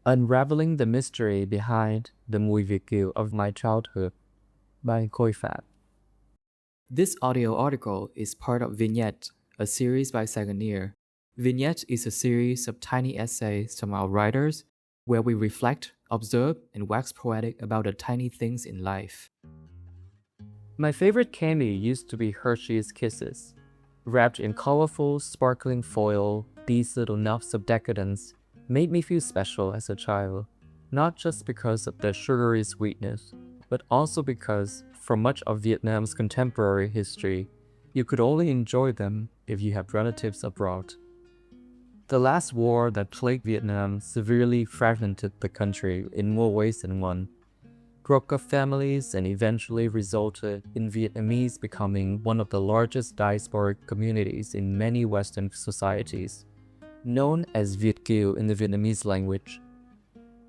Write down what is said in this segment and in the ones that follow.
Unraveling the Mystery Behind the Mùi Việt Kiều of My Childhood by Khôi Phạm. This audio article is part of Vignette, a series by Saganier. Vignette is a series of tiny essays from our writers where we reflect, observe, and wax poetic about the tiny things in life. My favorite candy used to be Hershey's Kisses. Wrapped in colorful, sparkling foil, these little nubs of decadence made me feel special as a child, not just because of their sugary sweetness, but also because, for much of Vietnam's contemporary history, you could only enjoy them if you had relatives abroad. The last war that plagued Vietnam severely fragmented the country in more ways than one, broke up families, and eventually resulted in Vietnamese becoming one of the largest diasporic communities in many Western societies, known as Việt Kiều in the Vietnamese language.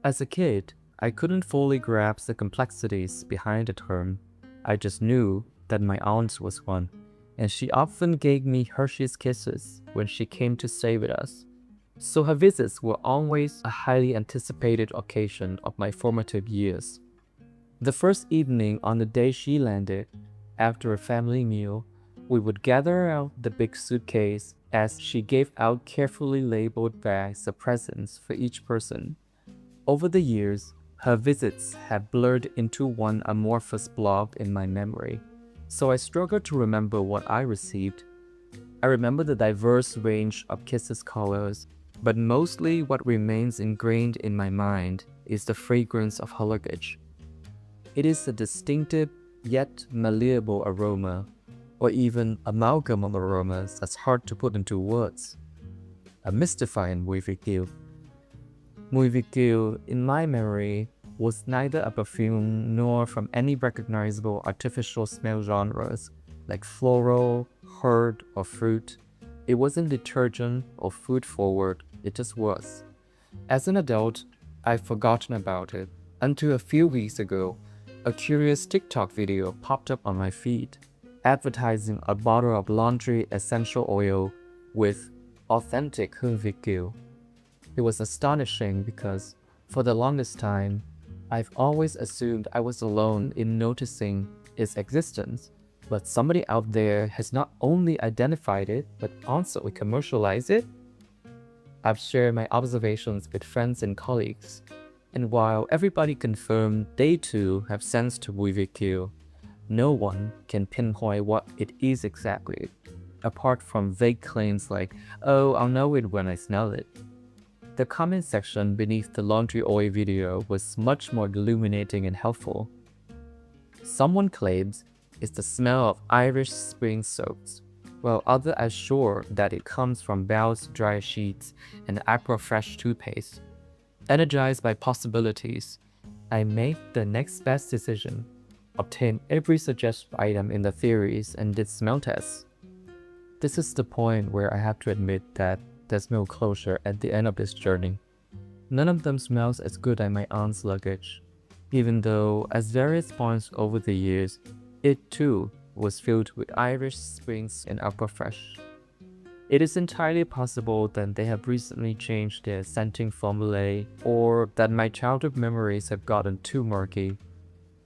As a kid, I couldn't fully grasp the complexities behind the term. I just knew that my aunt was one, and she often gave me Hershey's Kisses when she came to stay with us. So her visits were always a highly anticipated occasion of my formative years. The first evening on the day she landed, after a family meal, we would gather out the big suitcase as she gave out carefully labeled bags of presents for each person. Over the years, her visits had blurred into one amorphous blob in my memory, so I struggled to remember what I received. I remember the diverse range of kisses colors, but mostly what remains ingrained in my mind is the fragrance of her luggage. It is a distinctive yet malleable aroma, or even amalgam of aromas that's hard to put into words. A mystifying Mùi Việt Kiều. Mùi Việt Kiều, in my memory, was neither a perfume nor from any recognizable artificial smell genres like floral, herb, or fruit. It wasn't detergent or food forward, it just was. As an adult, I've forgotten about it until a few weeks ago. A curious TikTok video popped up on my feed, advertising a bottle of laundry essential oil with authentic Hương Việt Kiều. It was astonishing because, for the longest time, I've always assumed I was alone in noticing its existence, but somebody out there has not only identified it, but also commercialized it. I've shared my observations with friends and colleagues, and while everybody confirmed they too have sensed Mùi Việt Kiều, no one can pinpoint what it is exactly, apart from vague claims like, "Oh, I'll know it when I smell it." The comment section beneath the laundry oil video was much more illuminating and helpful. Someone claims it's the smell of Irish spring soaps, while others are sure that it comes from Bell's dry sheets and Aquafresh toothpaste. Energized by possibilities, I made the next best decision, obtained every suggested item in the theories, and did smell tests. This is the point where I have to admit that there's no closure at the end of this journey. None of them smells as good as my aunt's luggage, even though at various points over the years, it too was filled with Irish springs and Aquafresh. It is entirely possible that they have recently changed their scenting formulae, or that my childhood memories have gotten too murky.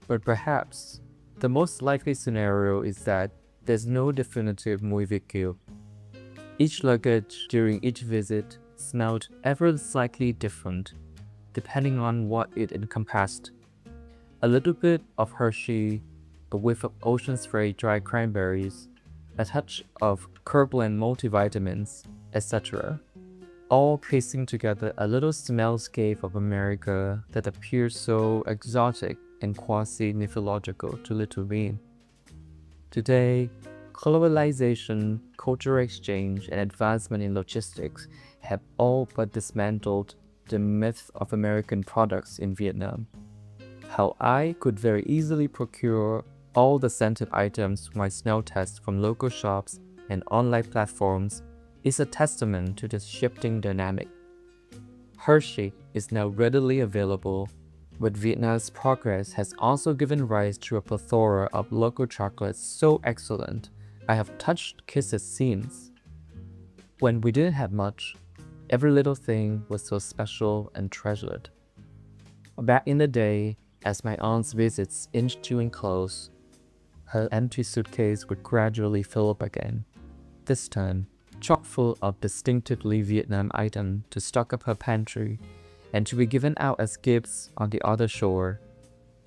But perhaps, the most likely scenario is that there's no definitive Mùi Việt Kiều. Each luggage during each visit smelled ever slightly different, depending on what it encompassed. A little bit of Hershey, a whiff of ocean spray dry cranberries, a touch of Kirkland multivitamins, etc. All piecing together a little smellscape of America that appears so exotic and quasi-mythological to little me. Today, colonialization, cultural exchange, and advancement in logistics have all but dismantled the myth of American products in Vietnam. How I could very easily procure all the scented items for my smell test from local shops and online platforms is a testament to this shifting dynamic. Hershey is now readily available, but Vietnam's progress has also given rise to a plethora of local chocolates so excellent I have touched kisses since. When we didn't have much, every little thing was so special and treasured. Back in the day, as my aunt's visits inched to enclose, her empty suitcase would gradually fill up again, this time chock full of distinctively Vietnam items to stock up her pantry and to be given out as gifts on the other shore.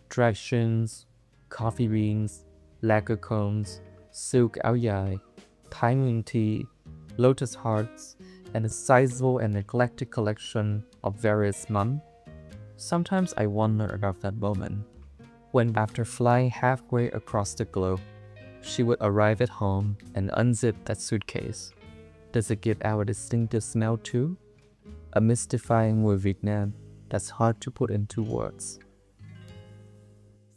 Directions, coffee beans, lacquer cones, silk áo dài, pine tea, lotus hearts, and a sizable and eclectic collection of various mum. Sometimes I wonder about that moment, when after flying halfway across the globe, she would arrive at home and unzip that suitcase. Does it give out a distinctive smell too? A mystifying Mùi Việt that's hard to put into words.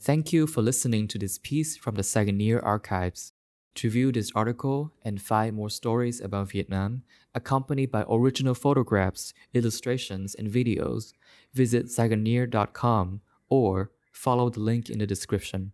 Thank you for listening to this piece from the Saguenay archives. To view this article and find more stories about Vietnam, accompanied by original photographs, illustrations, and videos, visit saguenay.com or follow the link in the description.